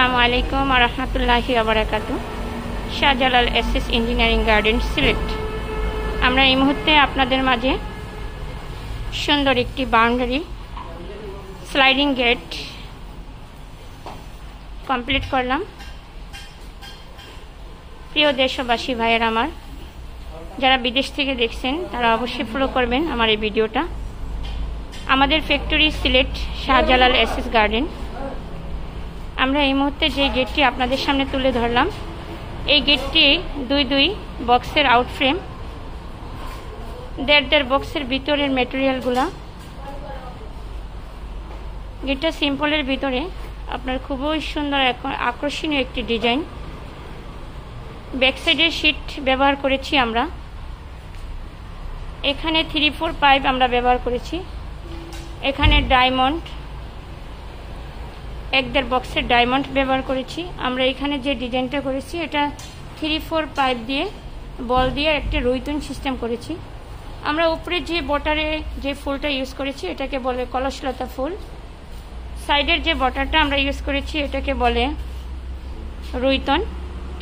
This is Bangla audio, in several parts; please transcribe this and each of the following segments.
আসসালামু আলাইকুম ওয়া রাহমাতুল্লাহি ওয়া বারাকাতুহু। Shahjalal SS engineering garden Sylhet. আমরা এই মুহূর্তে আপনাদের মাঝে সুন্দর একটি বাউন্ডারি স্লাইডিং গেট কমপ্লিট করলাম। প্রিয় দেশবাসী ভাইয়েরা আমার, যারা বিদেশ থেকে দেখছেন তারা অবশ্যই ফলো করবেন আমার এই ভিডিওটা। আমাদের factory Sylhet Shahjalal SS garden. আমরা এই মুহূর্তে যে গেটটি আপনাদের সামনে তুলে ধরলাম, এই গেটটি দুই বক্সের আউট ফ্রেম, দেড় বক্সের ভিতরের ম্যাটেরিয়ালগুলা। গেটটা সিম্পলের ভিতরে আপনার খুবই সুন্দর আকর্ষণীয় একটি ডিজাইন। ব্যাক সাইডের শীট ব্যবহার করেছি আমরা। এখানে 3-4 পাইপ আমরা ব্যবহার করেছি। এখানে ডায়মন্ড, 1.5 বক্সের ডায়মন্ড ব্যবহার করেছি আমরা। এখানে যে ডিজাইনটা করেছি এটা 3-4 পাইপ দিয়ে বল দিয়ে একটা রুইতন সিস্টেম করেছি আমরা। উপরে যে বটারে যে ফুলটা ইউজ করেছি এটাকে বলে কলসলতা ফুল। সাইডের যে বটারটা আমরা ইউজ করেছি এটাকে বলে রুইতন,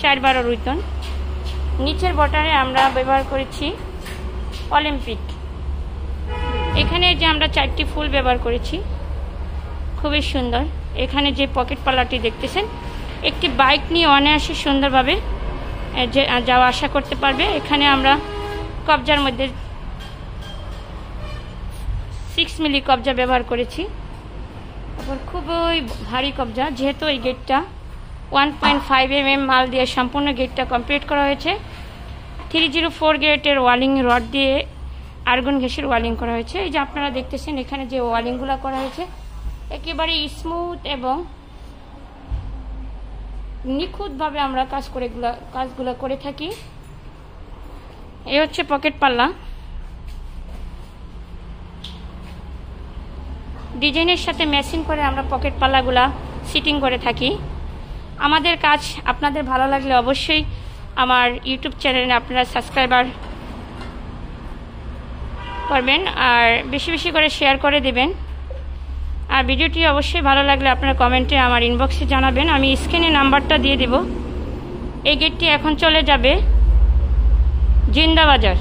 4-12 রুইতন। নিচের বটারে আমরা ব্যবহার করেছি অলিম্পিক। এখানে যে আমরা 4টি ফুল ব্যবহার করেছি, খুবই সুন্দর। এখানে যে পকেট পাল্লাটি দেখতেছেন, একটি বাইক নিয়ে অনায়াসে সুন্দরভাবে যাওয়া আসা করতে পারবে। এখানে আমরা কবজার মধ্যে 6 মিলি কবজা ব্যবহার করেছি। তারপর খুবই ভারী কবজা, যেহেতু এই গেটটা 1.5 mm মাল দিয়ে সম্পূর্ণ গেটটা কমপ্লিট করা হয়েছে। 304 গ্রেডের ওয়ালিং রড দিয়ে আর্গন ঘেঁষের ওয়ালিং করা হয়েছে। এই যে আপনারা দেখতেছেন এখানে যে ওয়ালিংগুলো করা হয়েছে একেবারে স্মুথ এবং নিখুঁতভাবে আমরা কাজগুলো করে থাকি। এই হচ্ছে পকেট পাল্লা। ডিজাইনের সাথে ম্যাচিং করে আমরা পকেট পাল্লাগুলা সিটিং করে থাকি। আমাদের কাজ আপনাদের ভালো লাগলে অবশ্যই আমার ইউটিউব চ্যানেলে আপনারা সাবস্ক্রাইবার করবেন আর বেশি বেশি করে শেয়ার করে দেবেন। আর ভিডিওটি অবশ্যই ভালো লাগলে আপনারা কমেন্টে আমার ইনবক্সে জানাবেন। আমি স্ক্রিনে নাম্বারটা দিয়ে দেব। এই গেটটি এখন চলে যাবে জিন্দাবাজার।